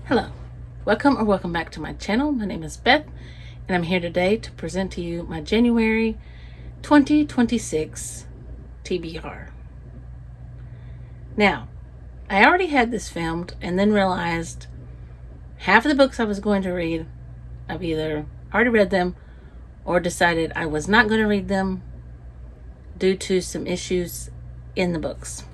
Hello, welcome back to my channel. My name is Beth and I'm here today to present to you my January 2026 TBR. Now, I already had this filmed and then realized half of the books I was going to read, I've either already read them or decided I was not going to read them due to some issues in the books,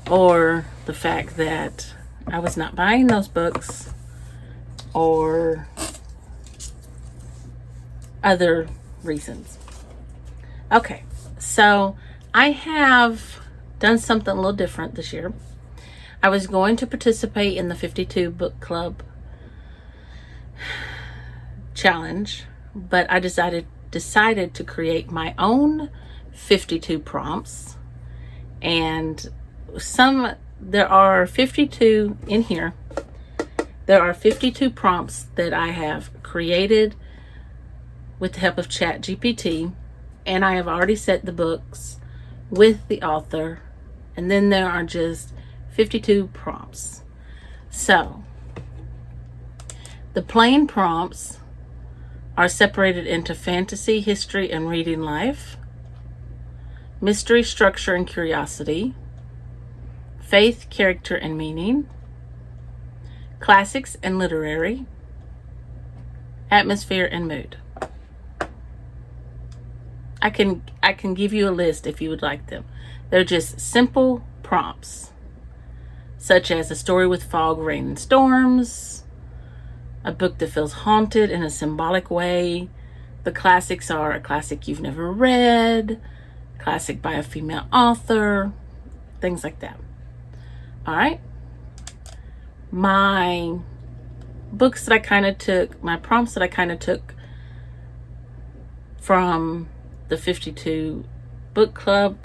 or the fact that I was not buying those books, or other reasons. Okay, so I have done something a little different this year. I was going to participate in the 52 book club challenge, but I decided to create my own 52 prompts, and there are 52 in here. There are 52 prompts that I have created with the help of ChatGPT, and I have already set the books with the author, and then there are just 52 prompts. So the plain prompts are separated into fantasy, history, and reading life, mystery, structure, and curiosity, faith, character, and meaning, classics and literary, atmosphere, and mood. I can give you a list if you would like them. They're just simple prompts, such as a story with fog, rain, and storms, a book that feels haunted in a symbolic way. The classics are a classic you've never read, classic by a female author, things like that. All right. My prompts that I kind of took from the 52 book club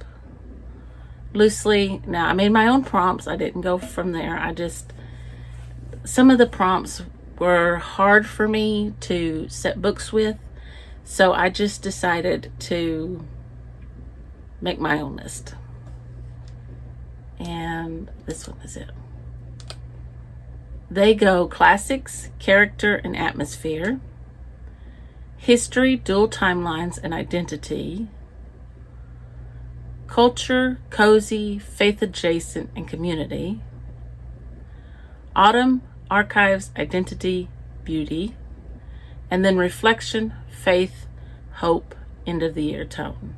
loosely. Now, I made my own prompts. I didn't go from there. Some of the prompts were hard for me to set books with, so I just decided to make my own list. And this one is it. They go classics, character, and atmosphere, history, dual timelines, and identity, culture, cozy, faith adjacent, and community, autumn, archives, identity, beauty, and then reflection, faith, hope, end of the year tone.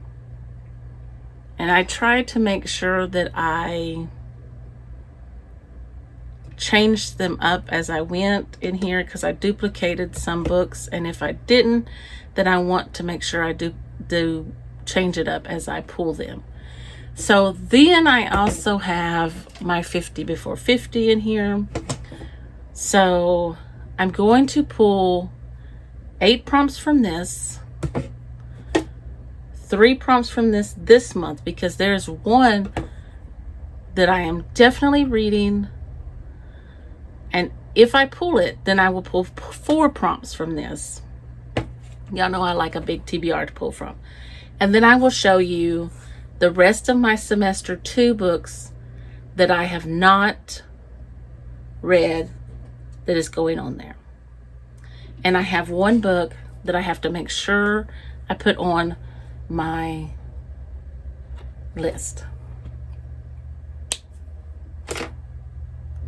And I tried to make sure that I changed them up as I went in here, because I duplicated some books, and if I didn't, then I want to make sure I do change it up as I pull them. So then I also have my 50 before 50 in here. So I'm going to pull 8 prompts from this, 3 prompts from this month, because there's one that I am definitely reading, and if I pull it, then I will pull 4 prompts from this. Y'all know I like a big TBR to pull from. And then I will show you the rest of my semester 2 books that I have not read that is going on there. And I have one book that I have to make sure I put on my list,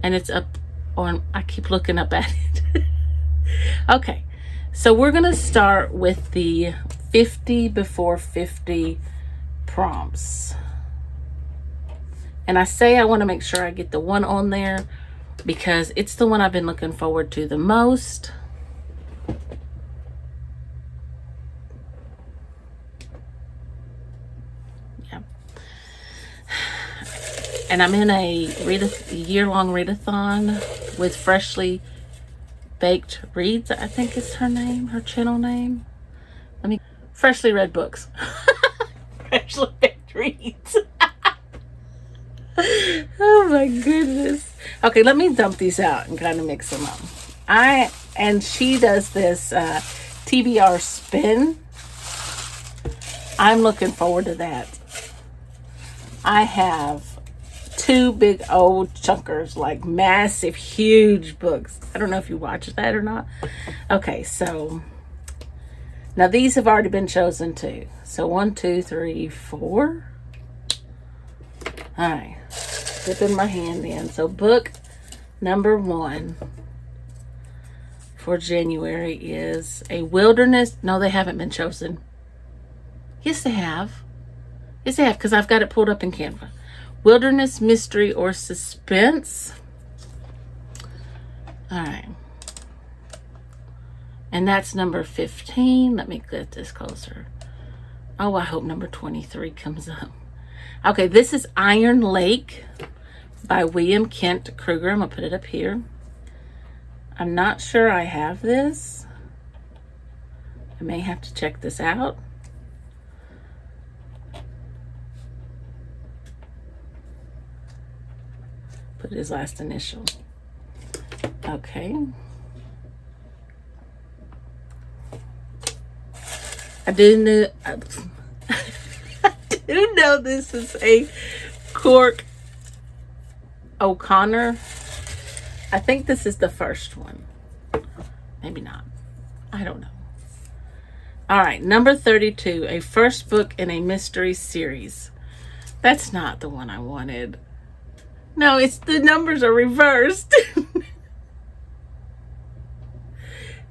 and it's up on, I keep looking up at it. Okay, so we're gonna start with the 50 before 50 prompts, and I say I want to make sure I get the one on there because it's the one I've been looking forward to the most. And I'm in a year-long readathon with Freshly Baked Reads, I think is her channel name. Freshly Read Books. Freshly Baked Reads. Oh my goodness. Okay, let me dump these out and kind of mix them up. And she does this TBR spin. I'm looking forward to that. I have two big old chunkers, like massive, huge books. I don't know if you watch that or not. Okay, so now these have already been chosen too. So 1, 2, 3, 4. All right, dipping my hand in. So book number 1 for January is a wilderness. No, they haven't been chosen. Yes, they have. Yes, they have, because I've got it pulled up in Canva. Wilderness mystery or suspense. All right. And that's number 15. Let me get this closer. Oh, I hope number 23 comes up. Okay, this is Iron Lake by William Kent Kruger. I'm going to put it up here. I'm not sure I have this. I may have to check this out. Put his last initial. Okay. I do know this is a Cork O'Connor. I think this is the first one. Maybe not. I don't know. All right, number 32, a first book in a mystery series. That's not the one I wanted. No, it's the numbers are reversed.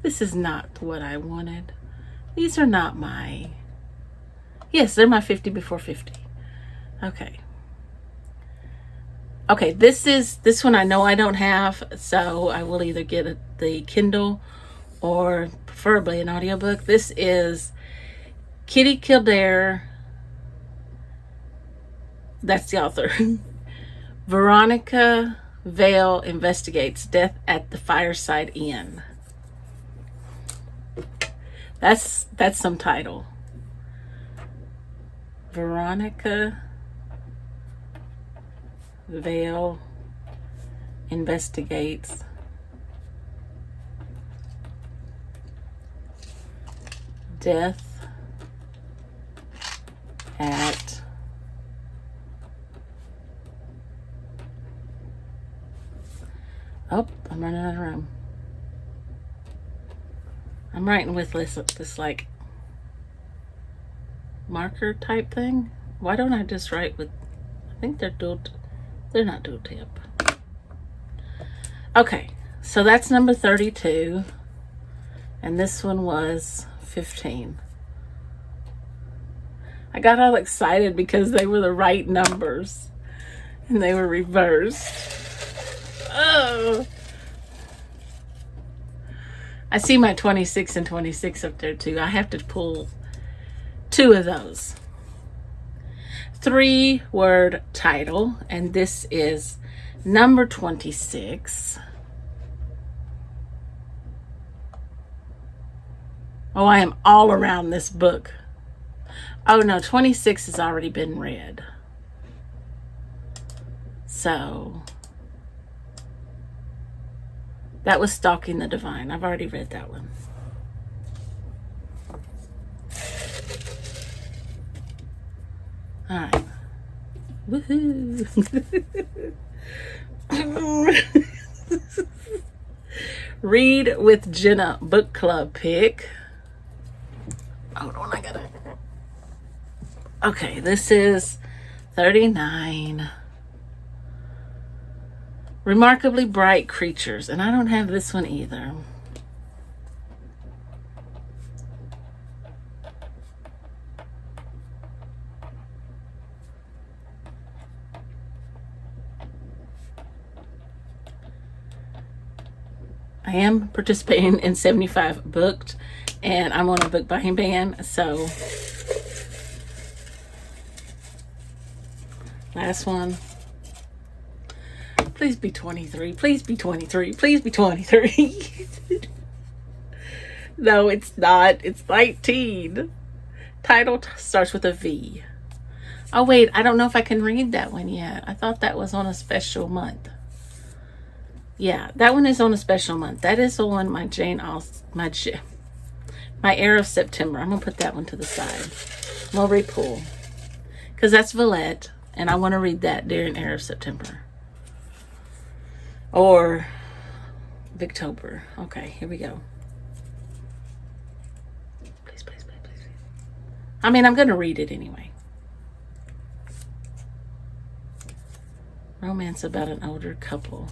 This is not what I wanted. These are not my... Yes, they're my 50 before 50. Okay. Okay, this one I know I don't have, so I will either get the Kindle or preferably an audiobook. This is Kitty Kildare. That's the author. Veronica Vale investigates death at the Fireside Inn. That's some title. Veronica Vale investigates death at I'm running out of room. I'm writing with this like marker type thing. Why don't I just write with, I think they're not dual tip. Okay, so that's number 32. And this one was 15. I got all excited because they were the right numbers and they were reversed. Oh, I see my 26 and 26 up there too. I have to pull 2 of those. 3-word title, and this is number 26. Oh, I am all around this book. Oh no, 26 has already been read. So that was Stalking the Divine. I've already read that one. All right. Woohoo. Read with Jenna book club pick. Hold on, I gotta. Okay, this is 39. Remarkably Bright Creatures, and I don't have this one either. I am participating in 75 Booked, and I'm on a book buying ban, so last one. Please be 23. Please be 23. Please be 23. No, it's not. It's 19. Title starts with a V. Oh, wait. I don't know if I can read that one yet. I thought that was on a special month. Yeah, that one is on a special month. That is on my my Heir of September. I'm going to put that one to the side. I'm going to repull. Because that's Villette. And I want to read that during Air of September. Or Victober. Okay, here we go. Please, please, please, please. I mean, I'm going to read it anyway. Romance about an older couple.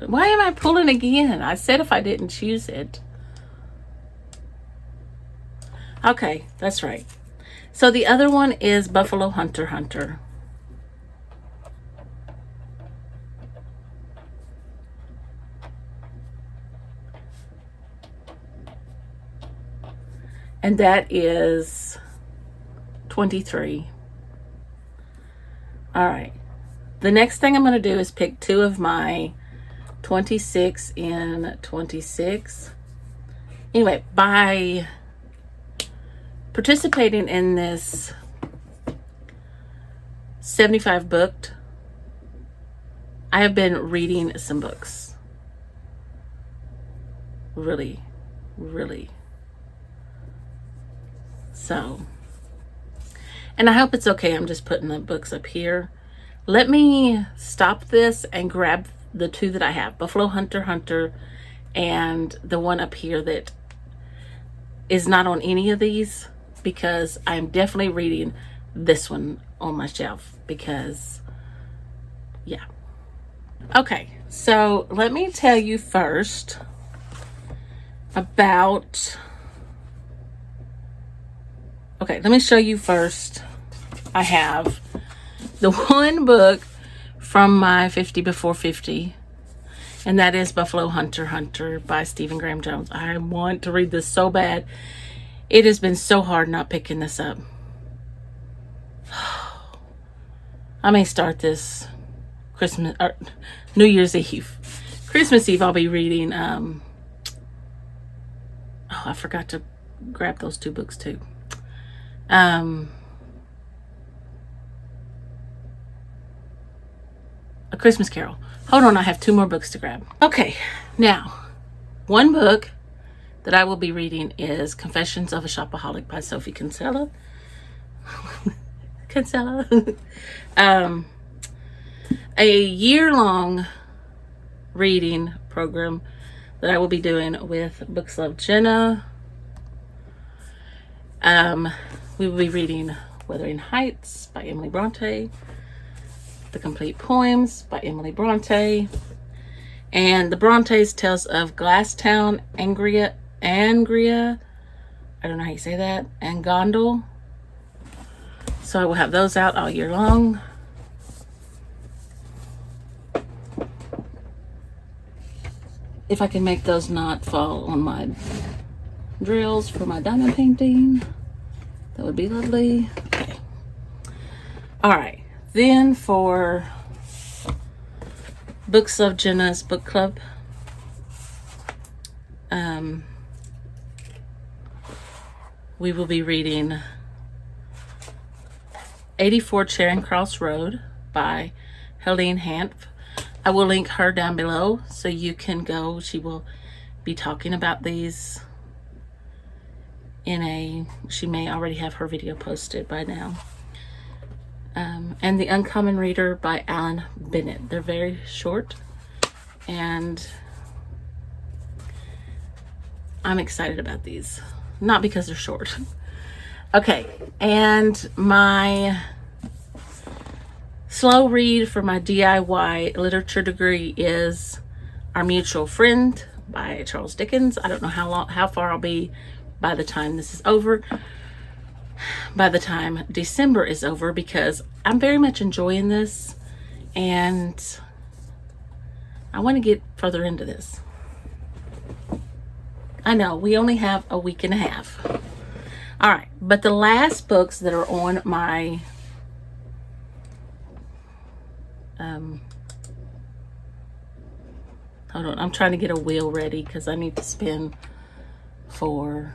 Why am I pulling again? I said if I didn't choose it. Okay, that's right. So the other one is Buffalo Hunter Hunter. And that is 23. All right. The next thing I'm going to do is pick 2 of my 26 in 26. Anyway, by participating in this 75 booked, I have been reading some books. Really, really. So, and I hope it's okay. I'm just putting the books up here. Let me stop this and grab the 2 that I have. Buffalo Hunter Hunter and the one up here that is not on any of these, because I'm definitely reading this one on my shelf because, yeah. Okay, so let me tell you first about... Okay, let me show you first. I have the one book from my 50 Before 50, and that is Buffalo Hunter Hunter by Stephen Graham Jones. I want to read this so bad. It has been so hard not picking this up. I may start this Christmas or New Year's Eve. Christmas Eve I'll be reading oh, I forgot to grab those 2 books too. A Christmas Carol. Hold on, I have 2 more books to grab. Okay, now, one book that I will be reading is Confessions of a Shopaholic by Sophie Kinsella. Kinsella. A year-long reading program that I will be doing with Books Love Jenna. We will be reading Wuthering Heights by Emily Bronte, The Complete Poems by Emily Bronte, and the Brontes tells of Glasstown, Angria, I don't know how you say that, and Gondel. So I will have those out all year long. If I can make those not fall on my drills for my diamond painting, that would be lovely. Okay. All right. Then for Books of Jenna's Book Club, we will be reading 84 Charing Cross Road by Helene Hanff. I will link her down below so you can go. She will be talking about these she may already have her video posted by now. And The Uncommon Reader by Alan Bennett. They're very short, and I'm excited about these. Not because they're short. Okay, and my slow read for my DIY literature degree is Our Mutual Friend by Charles Dickens. I don't know how far I'll be by the time this is over. By the time December is over, because I'm very much enjoying this and I want to get further into this. I know we only have a week and a half. All right, but the last books that are on my hold on, I'm trying to get a wheel ready because I need to spin for,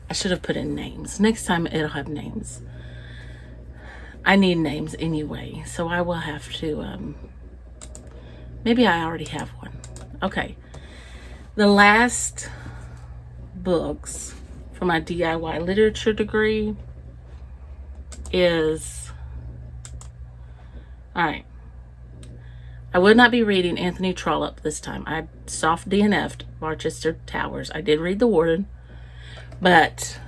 I should have put in names. Next time it'll have names. I need names anyway, so I will have to, maybe I already have one. Okay. The last books for my DIY literature degree is All right. I will not be reading Anthony Trollope this time. I soft DNF'd Barchester Towers. I did read The Warden, but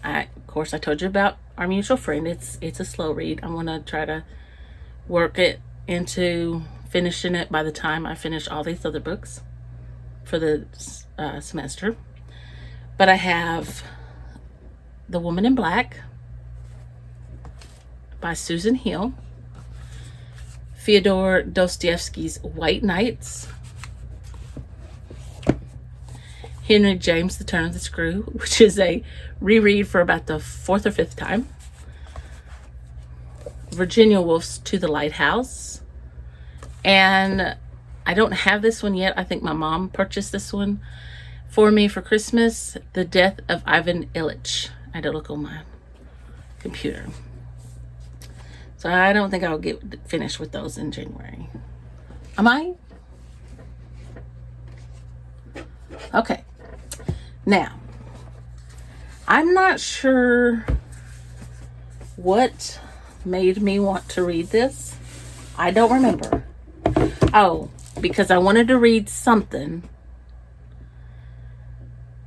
of course, I told you about Our Mutual Friend. It's a slow read. I'm going to try to work it into finishing it by the time I finish all these other books for the semester. But I have The Woman in Black by Susan Hill, Fyodor Dostoevsky's White Nights, Henry James, The Turn of the Screw, which is a reread for about the 4th or 5th time, Virginia Woolf's To the Lighthouse, and I don't have this one yet. I think my mom purchased this one for me for Christmas, The Death of Ivan Ilyich. I had to look on my computer. So I don't think I'll get finished with those in January. Am I? Okay. Now, I'm not sure what made me want to read this. I don't remember. Oh, because I wanted to read something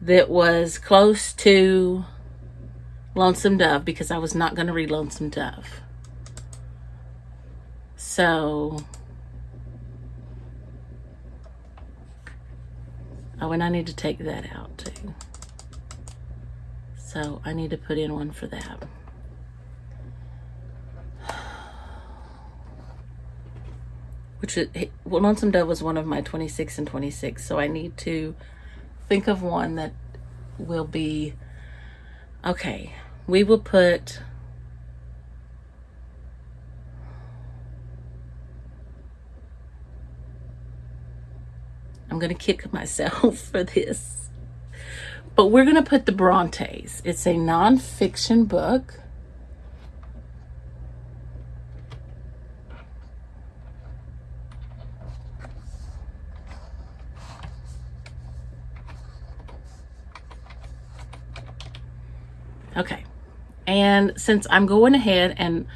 that was close to Lonesome Dove, because I was not going to read Lonesome Dove. So, oh, and I need to take that out too. So I need to put in one for that. Which is, well, Lonesome Dove was one of my 26 and 26. So I need to think of one that will be, okay, we will put, I'm going to kick myself for this, but we're going to put The Brontes. It's a nonfiction book. Okay. And since I'm going ahead and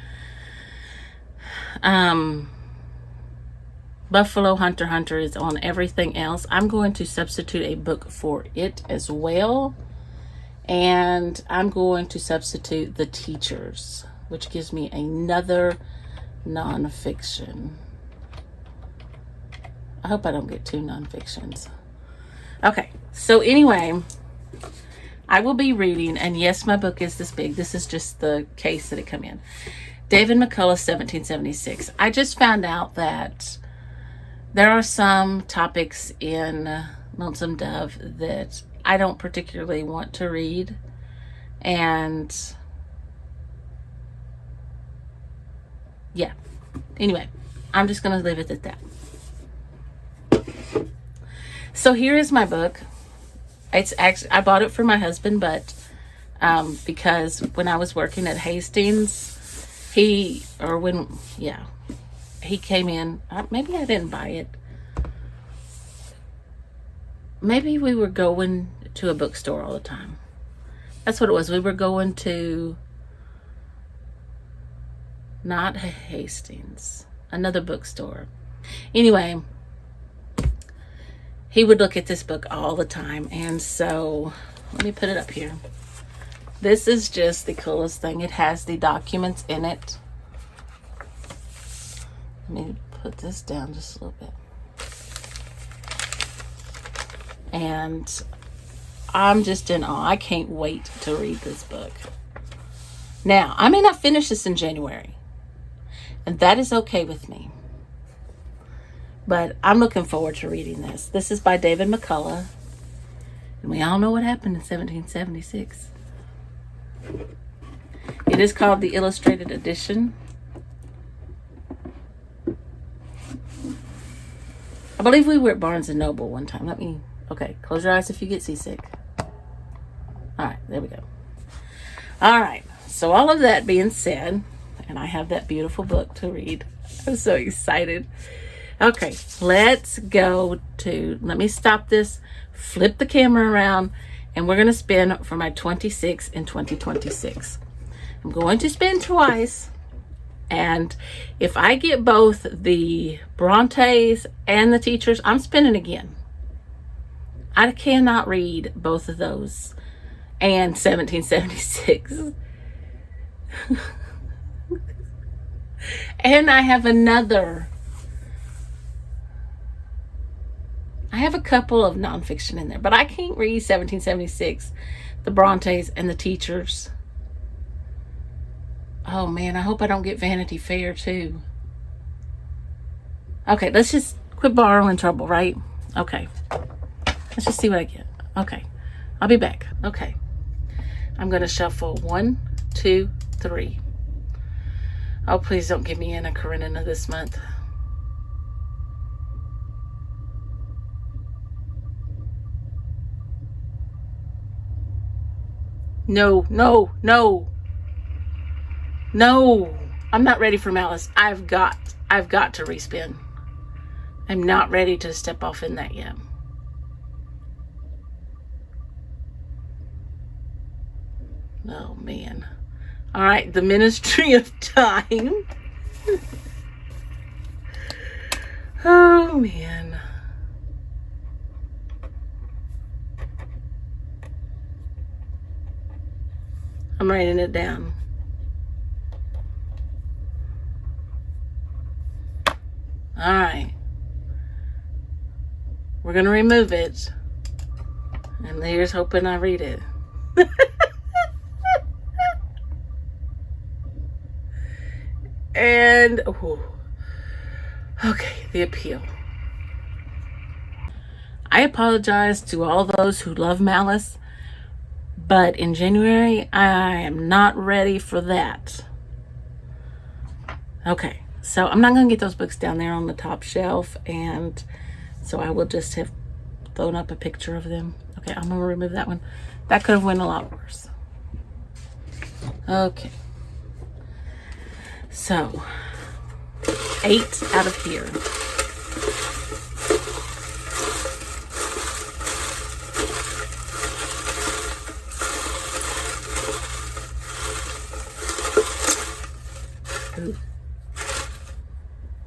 Buffalo Hunter Hunter is on everything else, I'm going to substitute a book for it as well. And I'm going to substitute The Teachers, which gives me another nonfiction. I hope I don't get 2 nonfictions. Okay, so anyway, I will be reading, and yes, my book is this big. This is just the case that it come in. David McCullough's 1776. I just found out that there are some topics in Lonesome Dove that I don't particularly want to read. And yeah, anyway, I'm just going to leave it at that. So here is my book. It's actually, I bought it for my husband, but because when I was working at Hastings, he came in. Maybe I didn't buy it. Maybe we were going to a bookstore all the time. That's what it was. We were going to, not Hastings, another bookstore. Anyway, he would look at this book all the time. And so, let me put it up here. This is just the coolest thing. It has the documents in it. Let me put this down just a little bit. And I'm just in awe. I can't wait to read this book. Now, I may not finish this in January, and that is okay with me. But I'm looking forward to reading this. This is by David McCullough. And we all know what happened in 1776. It is called the Illustrated Edition. I believe we were at Barnes & Noble one time. Okay, close your eyes if you get seasick. All right, there we go. All right, so all of that being said, and I have that beautiful book to read. I'm so excited. Okay, let's go to, let me stop this, flip the camera around, and we're going to spin for my 26 in 2026. I'm going to spin twice, And if I get both the Brontes and the Teachers, I'm spending again. I cannot read both of those and 1776. And I have a couple of nonfiction in there, but I can't read 1776, the Brontes, and the Teachers. Oh man, I hope I don't get Vanity Fair too. Okay, let's just quit borrowing trouble, right? Okay. Let's just see what I get. Okay. I'll be back. Okay. I'm going to shuffle 1, 2, 3. Oh, please don't give me Anna Karenina this month. No, no, no. No. I'm not ready for Malice. I've got to respin. I'm not ready to step off in that yet. Oh, man. All right, the Ministry of Time. Oh, man. I'm writing it down. All right. We're going to remove it. And here's hoping I read it. And, ooh. Okay, the appeal. I apologize to all those who love Malice, but in January, I am not ready for that. Okay, so I'm not going to get those books down there on the top shelf, and so I will just have thrown up a picture of them. Okay, I'm going to remove that one. That could have went a lot worse. Okay. So, 8 out of here. Ooh.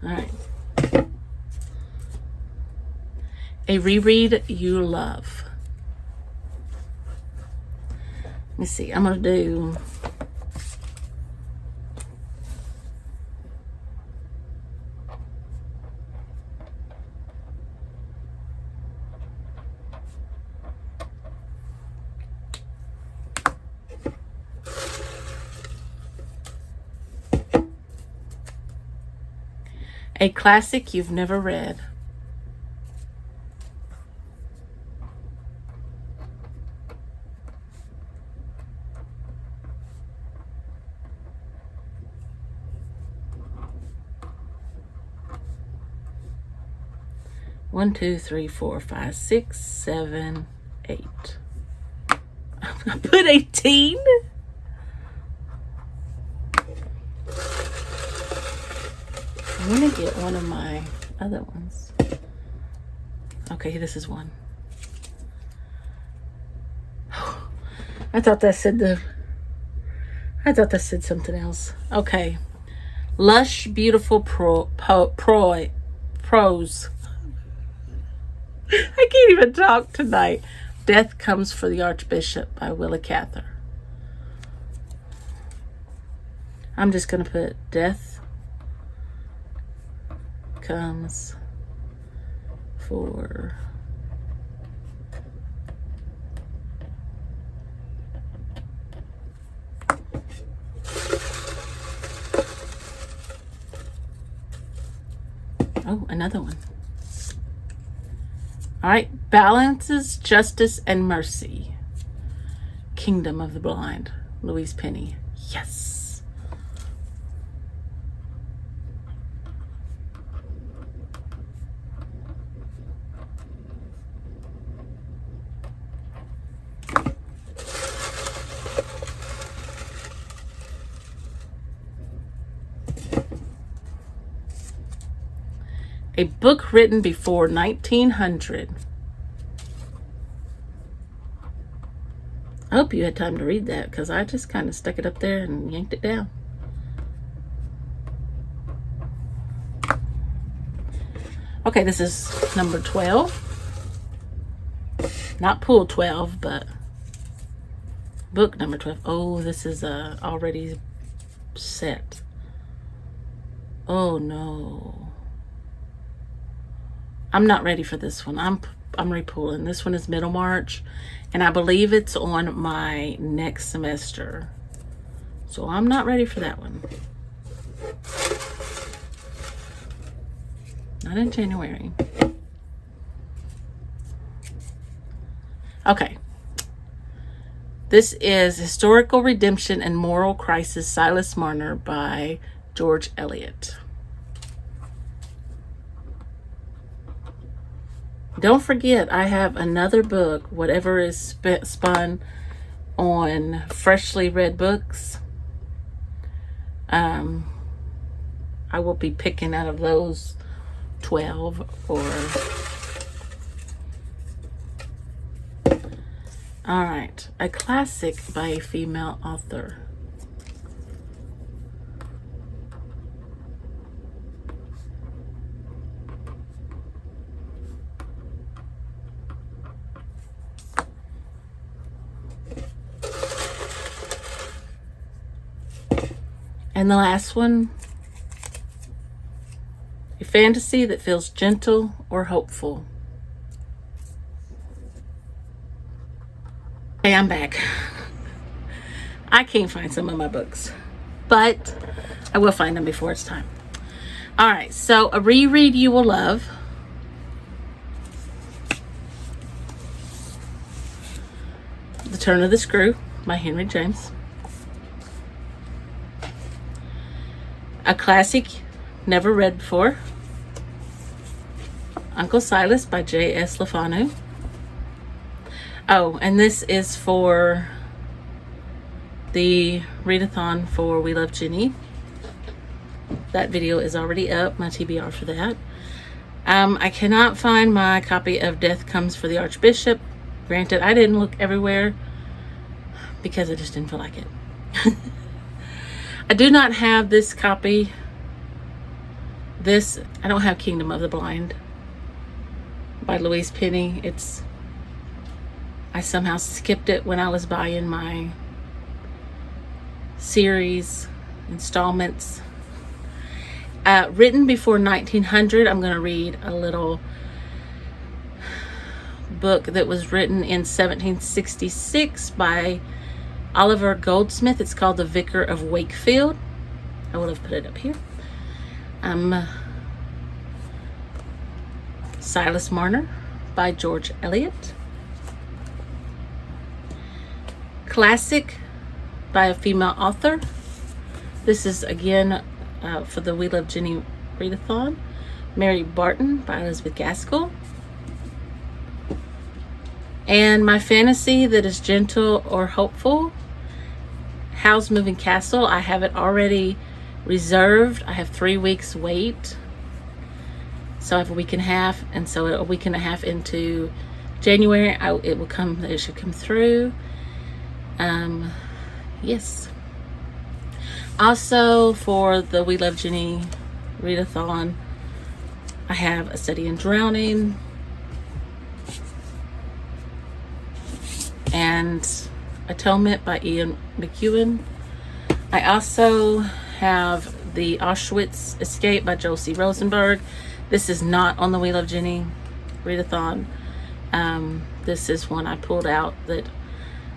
All right. A reread you love. Let me see. I'm going to do... a classic you've never read. One, two, three, 4, 5, 6, 7, 8. I put 18. I'm gonna get one of my other ones. Okay, this is one. I thought that said something else. Okay. Lush, beautiful prose. I can't even talk tonight. Death Comes for the Archbishop by Willa Cather. I'm just gonna put Death Comes for another one. All right, Balances, Justice, and Mercy. Kingdom of the Blind, Louise Penny. Yes. A book written before 1900. I hope you had time to read that, because I just kind of stuck it up there and yanked it down. Okay, this is number 12. Not pool 12, but book number 12. Oh, this is already set. Oh no. I'm not ready for this one. I'm repooling. This one is Middlemarch, and I believe it's on my next semester. So I'm not ready for that one. Not in January. Okay. This is Historical Redemption and Moral Crisis, Silas Marner by George Eliot. Don't forget, I have another book, whatever is spun on freshly read books. I will be picking out of those 12 or... All right, a classic by a female author. And the last one, a fantasy that feels gentle or hopeful. Hey, I'm back. I can't find some of my books, but I will find them before it's time. All right, so a reread you will love. The Turn of the Screw by Henry James. A classic never read before, Uncle Silas by J.S. Lefanu. Oh, and this is for the readathon for We Love Jenny. That video is already up, my TBR for that. I cannot find my copy of Death Comes for the Archbishop. Granted, I didn't look everywhere because I just didn't feel like it. I do not have this copy. I don't have Kingdom of the Blind by Louise Penny. I somehow skipped it when I was buying my series installments. Written before 1900, I'm going to read a little book that was written in 1766 by Oliver Goldsmith. It's called The Vicar of Wakefield. I will have put it up here. Silas Marner by George Eliot. Classic by a female author. This is again for the We Love Jenny readathon. Mary Barton by Elizabeth Gaskell. And my fantasy that is gentle or hopeful, Howl's Moving Castle. I have it already reserved. I have 3 weeks wait. So I have a week and a half, and so a week and a half into January, it should come through. Yes. Also for the We Love Jenny readathon, I have A Study in Drowning and Atonement by Ian McEwan. I also have The Auschwitz Escape by Joel C. Rosenberg. This is not on the We Love Jenny readathon. This is one I pulled out that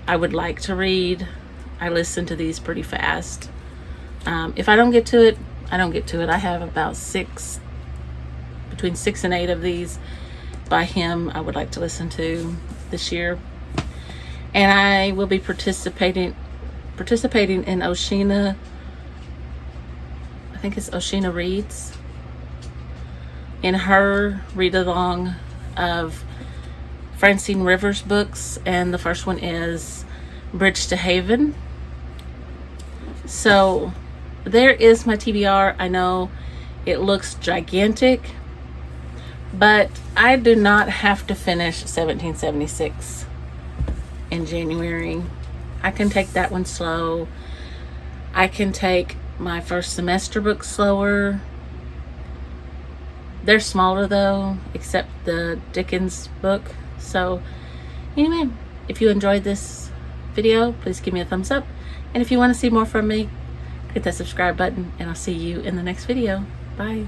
I would like to read. I listen to these pretty fast. If I don't get to it, I don't get to it. I have about between 6 and 8 of these by him I would like to listen to this year. And I will be participating in Oshina. I think it's Oshina Reads, in her read-along of Francine Rivers books, and the first one is Bridge to Haven. So there is my TBR. I know it looks gigantic, but I do not have to finish 1776 in January. I can take that one slow. I can take my first semester book slower. They're smaller though, except the Dickens book. So anyway, if you enjoyed this video, please give me a thumbs up. And if you want to see more from me, hit that subscribe button, and I'll see you in the next video. Bye.